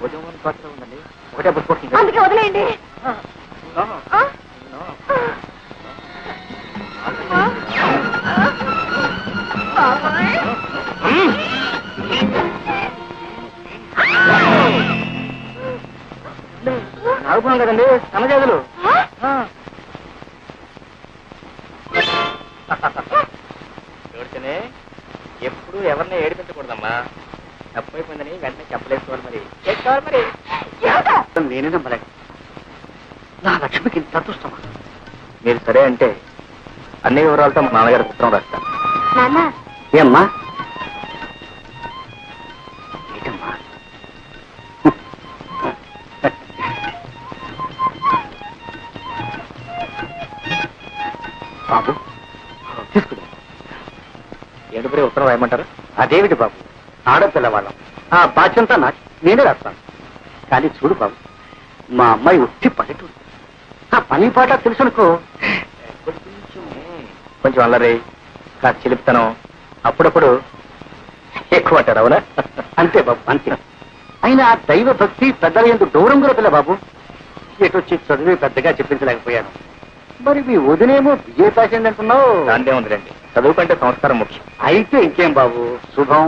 భుజం పాత్ర ఉందండి ఒకటే బుట్టుకొస్తుంది. అందుకే వదిలేయండి. నాగుపాము కదండి సన్నజాజులు. చూడితేనే ఎప్పుడు ఎవరిని ఏడిపించకూడదమ్మా. తప్పైపోయిందని వెంటనే చెప్పలేసుకోవాలి. మరి చేసుకోవాలి. మరి నేనే నమ్మలేక నా లక్ష్మికి ఇంత అదృష్టమా? మీరు సరే అంటే అన్ని వివరాలతో మా నాన్నగారికి ఉత్తరం రాస్తాను. ఏమ్మా ఏంటమ్మా? బాబు తీసుకుని ఏడుపురే ఉత్తరం రాయమంటారు? అదేమిటి బాబు ఆడపిల్లవాళ్ళం. ఆ బాధ్యంతా నాకు నేనే రాస్తాను. కానీ చూడు బాబు మా అమ్మాయి ఉత్తి పల్లెటూరు. ఆ పని పాట తెలుసునుకో. కొంచెం అల్లరి కాస్త చిలిపితనం అప్పుడప్పుడు ఎక్కువ అంటారు. అవునా? అంతే బాబు అంతే. అయినా దైవ భక్తి పెద్దల ఎందుకు గౌరవం కూడా పిల్ల బాబు. ఎటొచ్చి చదివి పెద్దగా చెప్పించలేకపోయాను. మరి మీ వదినేమో బిఏ పాస్ అయింది అంటున్నావు. అంతే ఉందిలేండి. చదువు కంటే సంస్కారం ముఖ్యం. అయితే ఇంకేం బాబు శుభం.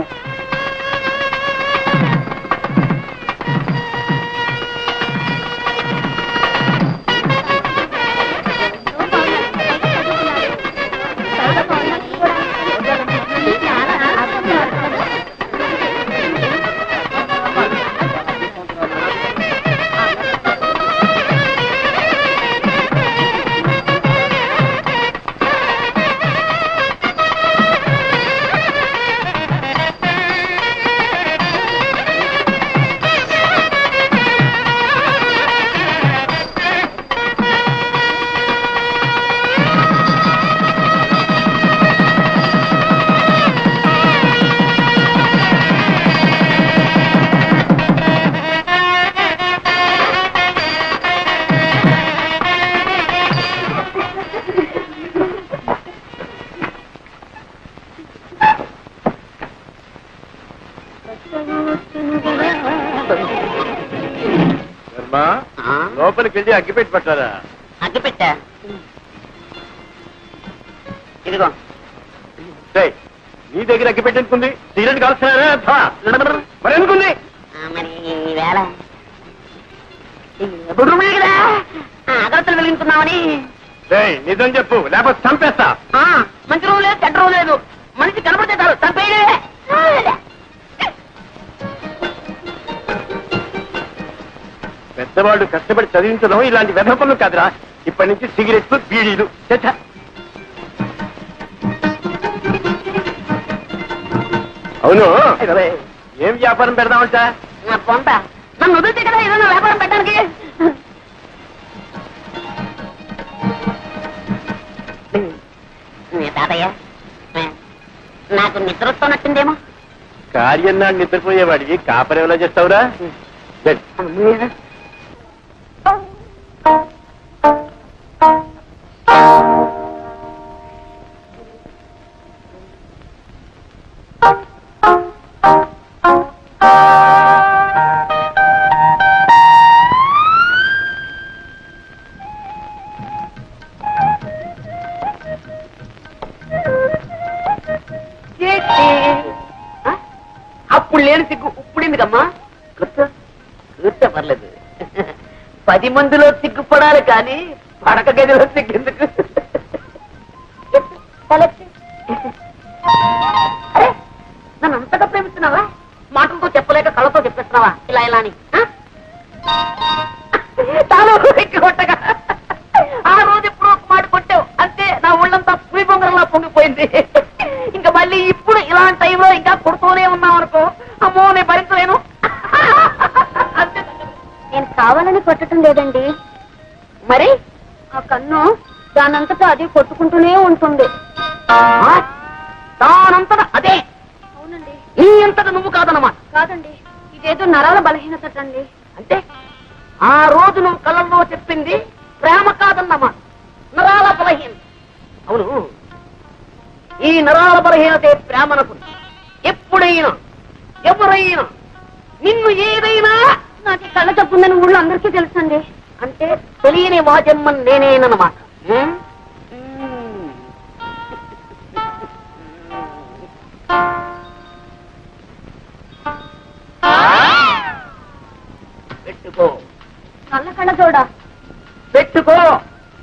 లోపలికి వెళ్ళి అగ్గిపెట్టి పట్టారా? అగ్గిపెట్టా ఇదిగో. నీ దగ్గర అగ్గిపెట్టి ఎందుకుంది? సిగరెట్ కాల్స్తున్నారా? మరి ఎందుకుంది? మరి వేళ బుడ్రుమే కదా అగరత్తులు వెలిగించుకున్నామని. నిజం చెప్పు, లేకపోతే చంపేస్తా. మంచి రోజు లేదు, చెడ్డ రోజు లేదు. మనిషి కనపడితే చాలు చంపేయడే. పెద్దవాళ్ళు కష్టపడి చదివించడం ఇలాంటి వెధ పనులు కాదురా. ఇప్పటి నుంచి సిగరెట్లు, బీడీలు. అవును, ఏం వ్యాపారం పెడదామంటా? పొంత నన్ను వదిలితే కదా ఏదైనా వ్యాపారం పెట్టడానికి. తాతయ్య, నాకు నిద్ర వస్తున్నట్టుందేమో. కార్యం నాడు నిద్రపోయేవాడికి కాపరి ఎవరో చేస్తావురా? అప్పుడు లేని సిగ్గు ఇప్పుడిందికమ్మా. కూర్చో పర్లేదు. 10 మందిలో సిగ్గుపడాలి కానీ పడక గదిలో సిగ్గెందుకు? అరే, నన్ను అంతగా ప్రేమిస్తున్నావా? మాటలతో చెప్పలేక కళ్ళతో చెప్పేస్తున్నావా ఇలా ఇలా అని? చాలు ఎక్కి కొట్టగా. ఆ రోజు ఎప్పుడు ఒక మాట కొట్టావు అంతే, నా ఒళ్ళంతా పులి బొంగరంలా పొంగిపోయింది. ఇంకా మళ్ళీ ఇప్పుడు ఇలాంటి టైంలో ఇంకా కొడుతూనే ఉన్నావు అనుకో, అమ్మో నేను భరించలేను. నేను కావాలని కొట్టడం లేదండి. మరి ఆ కన్ను దానంతటా అది కొట్టుకుంటూనే ఉంటుంది. దానంతట అదే? అవునండి. నీ అంతట నువ్వు కాదన్నమాట. కాదండి, ఇదేదో నరాల బలహీనత అండి. అంటే ఆ రోజు నువ్వు కళ్ళల్లో చెప్పింది ప్రేమ కాదన్నమాట, నరాల బలహీన. అవును, ఈ నరాల బలహీనతే ప్రేమనకు. ఎప్పుడైనా ఎవరైనా నిన్ను ఏదైనా నాకు కళ్ళ తప్పుందని ఊళ్ళో అందరికీ తెలుసండి. అంటే తెలియని వాజమ్మని నేనేనమాట. పెట్టుకో. కళ్ళ చూడ పెట్టుకో.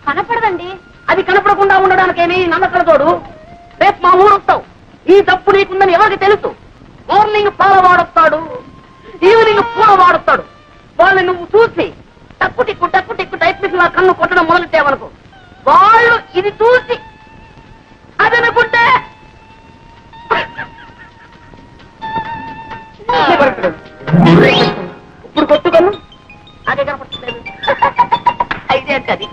కనపడదండి. అది కనపడకుండా ఉండడానికేమి నమ్మకల తోడు. రేపు మా ఊరు వస్తావు, ఈ తప్పు నీకుందని ఎవరికి తెలుసు? మార్నింగ్ పాల వాడొస్తాడు, ఈవినింగ్ పూల వాడొస్తాడు. వాళ్ళని నువ్వు చూసి టక్కు టిక్కు టైప్ మిషన్ కన్ను కొట్టడం మొదలెట్టావనుకో, వాళ్ళు ఇది చూసి అదనుకుంటే ఇప్పుడు కొట్టుకను అదే కనపడుతుంది. అయితే అంటే అది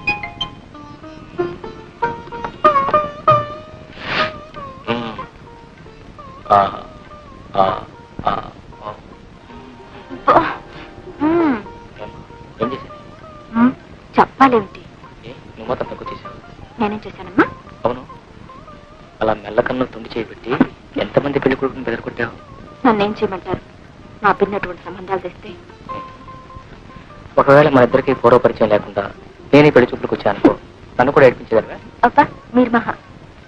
చెప్పాలేమిటి? నువ్వు మొత్తం తక్కువ చేశావు. నేనేం చేశానమ్మా? అవును, అలా మెల్లకన్ను తుండి చేయబెట్టి ఎంతమంది పెళ్లి కొడుకుని బెదరకొట్టావు? నన్నేం చేయమంటారు? నా పిన్నటువంటి సంబంధాలు తెస్తే ఒకవేళ మన ఇద్దరికి పూర్వపరిచయం లేకుండా నేను ఈ పెళ్లి చూపులకు వచ్చానుకో, నన్ను కూడా ఏడిపించేదానివా? అబ్బా, మీరు మహా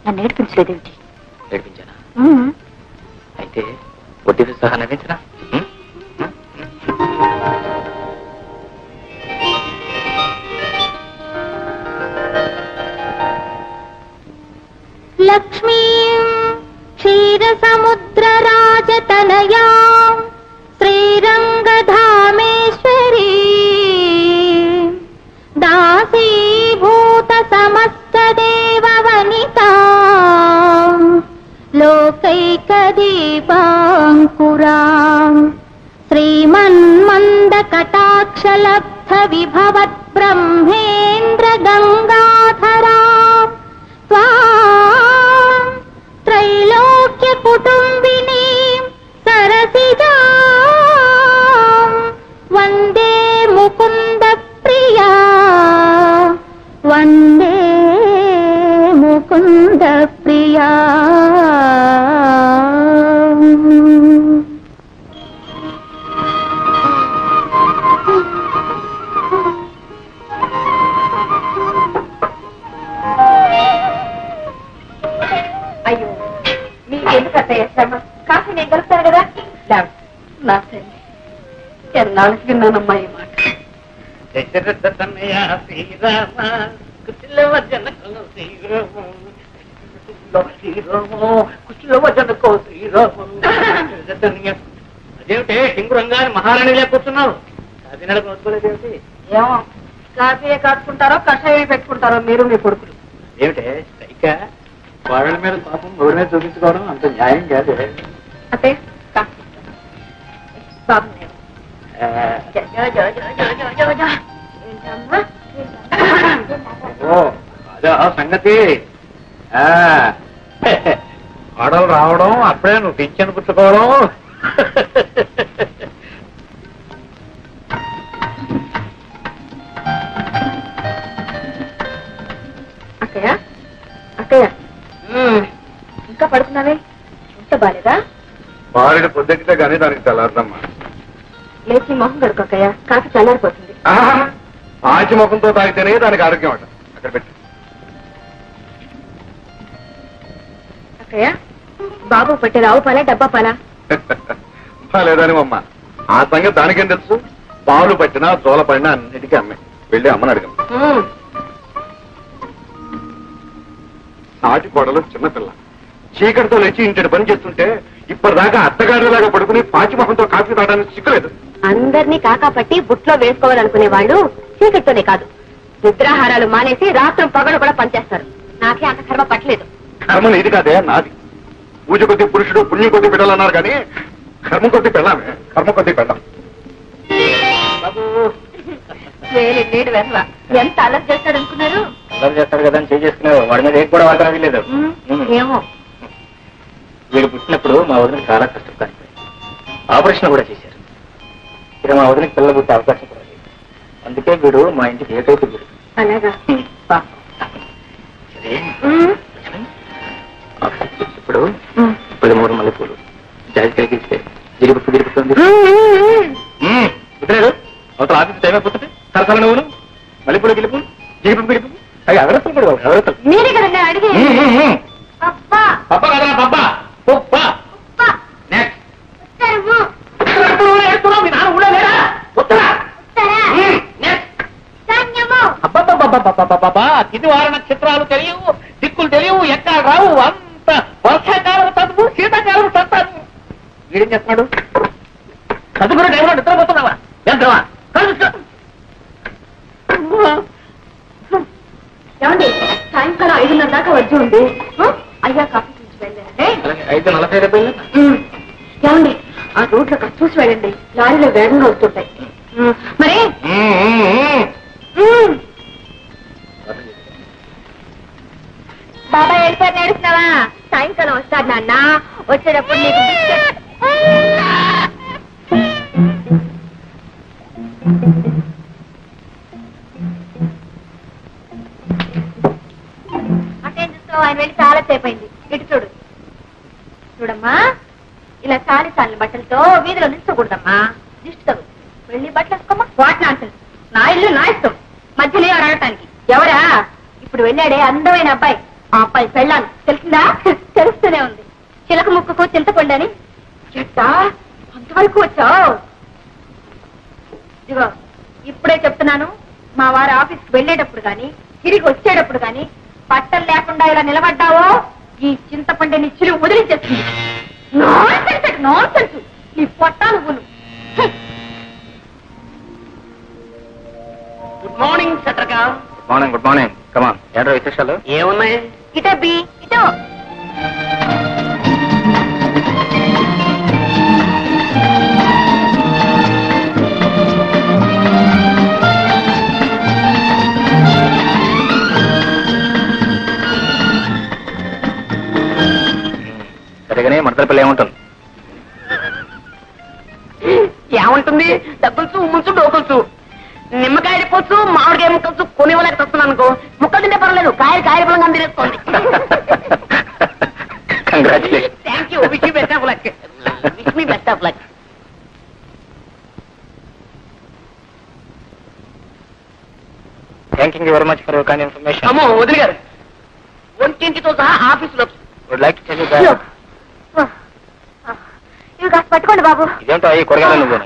నన్ను ఏడిపించలేదేమిటి? ఏడిపించానా? అయితే వడ్డీతో సహా నవ్వించనా? లక్ష్మీ క్షీరసముద్రరాజతనయా శ్రీరంగధామేశ్వరీ దాసీభూత సమస్త దేవవనితా లోకైకదీపాంకురా శ్రీమన్మందకటాక్షలబ్ధ విభవత్ బ్రహ్మేంద్ర గంగాధరా త్రైలోక్య కుటుంబినీ సరసిజా వందే ముకుంద ప్రియా వందే ముకుంద ప్రియా. కలుపుతారు కదా నా తల్లి ఎన్నాళ్ళకి విన్నానమ్మా ఈ మాట. అదేమిటే సింగురంగా మహారాణిలే కూర్చున్నావు అది నడుకోలేదేమిటి? ఏమో కాఫీ కాచుకుంటారో కషాయం పెట్టుకుంటారో మీరు మీ కొడుకులు. ఏమిటే సైక వాళ్ళ మీద పాపం ఎవరి మీద చూపించుకోవడం అంత న్యాయం కాదు. అంటే బాబు ఓ అదే సంగతి. ఆడలు రావడం అప్పుడే నువ్వు పింఛను పుచ్చుకోవడం. అక్కయ్య అక్కయ్య ఇంకా పడుకున్నావే ఇంత బాలేదా? బాలుడి పొద్దుకితే కానీ దానికి తెల్లారదమ్మా. లేచి మొహం కడుకు అక్కయ్య, కాఫీ చల్లారిపోతుంది. ఆచి ముఖంతో తాగితేనే దానికి ఆరోగ్యం అంట. అక్కడ పెట్టి అక్కయ్య బాబు పట్టే రావు పాలా డబ్బా పాలా? లేదని అమ్మ ఆ సంగతి దానికేం తెలుసు. పాలు పట్టినా జోల పడినా అన్నిటికీ అమ్మే. వెళ్ళి అమ్మని అడగను. నాటి కొడలు చిన్నపిల్ల చీకటితో లేచి ఇంటి పని చేస్తుంటే ఇప్పటిదాకా అత్తగారిలాగా పడుకుని పాచిమొహంతో కాఫీ తాగడానికి సిక్కులేదు. అందరినీ కాకాపట్టి బుట్లో వేసుకోవాలనుకునే వాళ్ళు చీకటితోనే కాదు నిద్రాహారాలు మానేసి రాత్రం పగలు కూడా పనిచేస్తారు. నాకే అంత కర్మ పట్టలేదు. కర్మ ఇది కాదే నాది. పూజ కొద్ది పురుషుడు పుణ్యం కొద్ది పెట్టాలన్నారు కానీ కర్మ కొద్ది పెళ్ళామే. కర్మ కొద్ది పెళ్ళాం. నీడు వెధవ ఎంత అలర్ట్ చేస్తాడు అనుకున్నారు? అల్లరి చేస్తాడు కదా అని చేసుకున్నావు. వాడి మీద కూడా వాటర్ అవ్వలేదు. ఏమో వీడు పుట్టినప్పుడు మా వదిన చాలా కష్టం కానిపోయింది. ఆపరేషన్ కూడా చేశారు. ఇక మా వదినకి పిల్లలు పుట్టే అవకాశం కూడా లేదు. అందుకే వీడు మా ఇంటికి ఏకైతే వీడు. అలాగా సరే ఇప్పుడు 13 మల్లెపూలు జాజికాయకి ఇస్తే గిరిపుతుంది. కుదరదు అవతల ఆఫీస్ టైం అయిపోతుంది. సరసల నువ్వును మల్లెపూలు గిలిపు గిరిపు గిరిపు అవి ఎవరెత్తలు కూడా ఎవరెత్తలు. మీరే కదండి అడిగి పప్ప కదా పప్ప ఉప్ప నెక్స్ట్ మీ నాన్న ఊళ్ళో లేరా? అబ్బబ్బబ్బబ్బబ్బబ్బబ్బా ఇది వార నక్షత్రాలు తెలియవు, దిక్కులు తెలియవు, ఎక్కడ రావు. అంత వర్షాకాలం చదువు, శీతాకాలం చదువు. వీడేం చేస్తున్నాడు? చదువుకునే టైంలో నిద్రపోతున్నావా? ఎంతవా ఏమండి సాయంకాలం 5:30 దాకా వచ్చి ఉంది. అయ్యా కాఫీ చూసి వెళ్ళండి. 5:40 ఏమండి ఆ రోడ్లో చూసి వెళ్ళండి. లారీలో వేగంగా వస్తుంటాయి. మరి బాబాయ్ వెళ్ళిపోయి నడుస్తున్నావా? సాయంకాలం వస్తాడు నాన్న. వచ్చేటప్పుడు నీకు అటేం చూస్తావు? ఆయన వెళ్ళి చాలా సేపు అయింది. ఇటు చూడు. చూడమ్మా ఇలా చాలి చాలని బట్టలతో వీధిలో నిల్చకూడదమ్మా. దిష్టి తగు. వెళ్ళి బట్టలు వేసుకోమ్మా. What nonsense. నా ఇల్లు నా ఇష్టం. మధ్యలో అడగటానికి ఎవరా? ఇప్పుడు వెళ్ళాడే అందమైన అబ్బాయి. ఆ అబ్బాయి పెళ్ళాను తెలిసిందా? తెలుస్తూనే ఉంది. చిలక ముక్కుకు చింతపండని. చెట్టా అంతవరకు వచ్చావు? ఇదిగో ఇప్పుడే చెప్తున్నాను. మా వారి ఆఫీస్కి వెళ్ళేటప్పుడు గాని తిరిగి వచ్చేటప్పుడు గాని బట్టలు లేకుండా ఇలా నిలబడ్డావో ఈ చింతపండిని చిలువ వదిలించేస్తుంది. నాన్సెన్స్ నీ పొట్టాను నువ్వును. గుడ్ మార్నింగ్ చట్రకా. Good morning. Good morning. Come on ఏంటో విశేషాలు? ఏమున్నాయి? ఇటో బి ఇటో. సరిగానే మడతల పిల్ల ఏముంటుంది? ఏముంటుంది? డబ్బులుచు ఉమ్ముచ్చు డోకులుచు. నిమ్మకాయ పొచ్చు మామిడికాయ ముక్కచ్చు కొనివ్వలేక వస్తున్నాను అనుకో. ముక్కలు తింటే పర్లేదు. కాయలు పొలంగా తినేసుకోండి. Congratulation. Thank you. Wish you best of luck. Wish me best of luck. Thank you very much for your kind information. అమ్మో వదిలి గారు ఒంటింటితో సహా ఆఫీసులో would like to tell you that కాస్త పట్టుకోండి బాబు. ఇదేంటో ఈ కూరగాయలు నువ్వు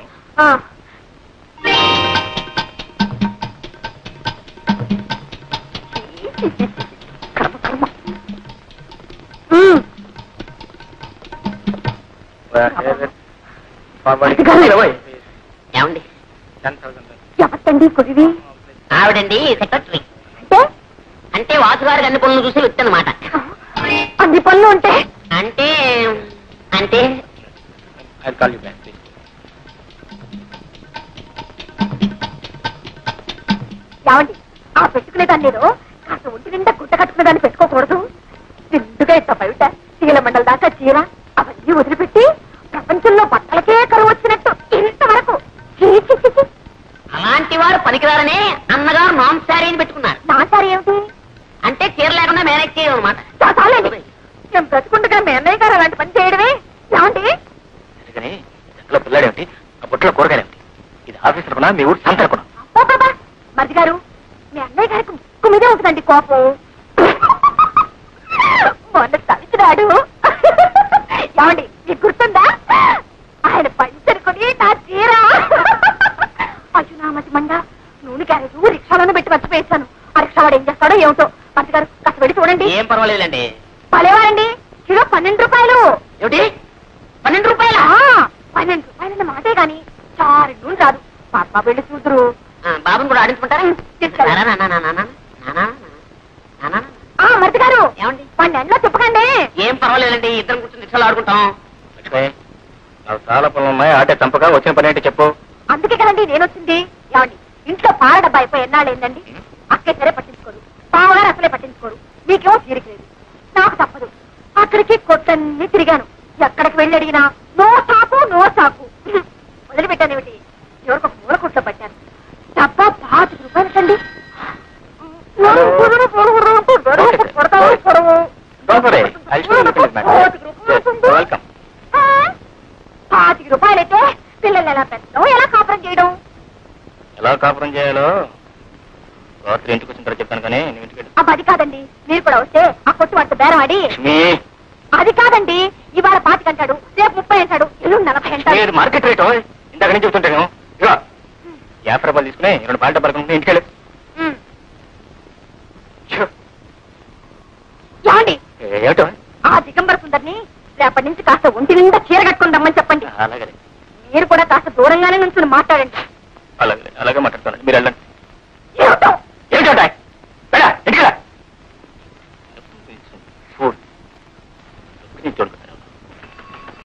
ఏమండి ఎవరండి కురివి? ఆవిడండి సెక్రటరీ. అంటే వాసుగారి అన్ని పనులు చూసి వచ్చానమాట. అన్ని పనులు ఉంటే అంటే అంటే ఏమండి ఆ పెట్టుకునేదాన్ని నేను కాస్త ఒంటి నిండా గుట్ట కట్టుకునేదాన్ని పెట్టుకోకూడదు. నిండుగా ఇంత బయట చీల మండల దాకా చీర అవన్నీ వదిలిపెట్టి ప్రపంచంలో బట్టలకే కరువు వచ్చినట్టు ఇంతవరకు అలాంటి వారు పనికిరారనే అన్నగారు నాన్ శారీని పెట్టుకున్నారు. నా సారి ఏమిటి అంటే చీర లేకుండా మేనేజ్ చేయడం అనమాట. చాలండి, నేను బ్రతుకుండగా మీ అన్నయ్య గారు అలాంటి పని చేయడమే. ఏమండి ఇంట్లో పిల్లాడేమిటి, ఆ బుట్టలో కూరగాయలేమిటి? ఇది ఆఫీస్ అనుకున్నా మీ ఊరు సంత అనుకున్నా? మరిది గారు మీ అన్నయ్య గారికి ముక్కు మీదే ఉంటుందండి కోపం. మొన్న తలిచినాడు. ఏమండి మీకు గుర్తుందా? ఆయన పంచరుకొని నా చీర అజునామతి మండ నూనె క్యారేజ్ రిక్షాలను పెట్టి మర్చిపోయేశాను. ఆ రిక్షావాడు ఏం చేస్తాడో ఏమిటో. మరిది గారు కాస్త వెళ్ళి చూడండి. ఏం పర్వాలేదండి. పలేవారండి, కిలో 12 రూపాయలు. ఏమిటి 12 రూపాయలా? 12 రూపాయలన్న మాటే గాని చారు నూనె రాదు. పాప వెళ్ళి చూద్దరు. బాబుని కూడా ఆడించుకుంటారా? మరిది గారు ఏమండి? వాడిని ఎండలో తిప్పకండి. ఏం పర్వాలేదండి, ఇద్దరం కూర్చొని రిక్షాలు ఆడుకుంటాం. నాకు చాలా పనులు ఉన్నాయి. ఆటే చంపగా వచ్చిన పని ఏంటి చెప్పు. అందుకే కదండి నేను వచ్చింది. ఏమండి ఇంట్లో పాల డబ్బా అయిపోయి ఎన్నాళ్ళు ఏందండి? అక్కే సరే పట్టించుకోరు, బావగారు అసలే పట్టించుకోరు. మీకేమో తీరిక లేదు, నాకు తప్పదు. అక్కడికి కొట్టన్ని తిరిగాను. ఎక్కడికి వెళ్ళి అడిగినా నో సాకు నో సాకు. వదిలిపెట్టానేమిటి, ఎవరికొక మూల కుట్లో పట్టాను. డబ్బా 25 రూపాయలకండి. వెల్కమ్. 25 రూపాయలైతే పిల్లలు ఎలా పెట్టడం, ఎలా కాపురం చేయడం? ఎలా కాపురం చేయాలో రాత్రి ఇంటికి వచ్చిన తర్వాత చెప్తాను. కానీ నువ్వు ఇంటికి అది కాదండి, మీరు కూడా వస్తే ఆ కొట్టు వాటితో బేరం ఆడి. అది కాదండి, ఇవాళ 25 అంటాడు, రేపు 30 అంటాడు, ఎల్లుండి 40 అంటాడు. మార్కెట్ రేటు ఇందాక నుంచి చెప్తుంటాను. ఇక 50 రూపాయలు తీసుకుని 2 పాయింట్ పడుకుంటే ఇంటికి వెళ్ళు. ఏమండి ఏమిటో ఆ దిగంబర సుందరిని రేపటి నుంచి కాస్త ఒంటి నిండా చీర కట్టుకుని రమ్మని చెప్పండి. అలాగే మీరు కూడా కాస్త దూరంగానే నుంచి మాట్లాడండి. అలాగే అలాగే మాట్లాడుతాను. మీరు వెళ్ళండి.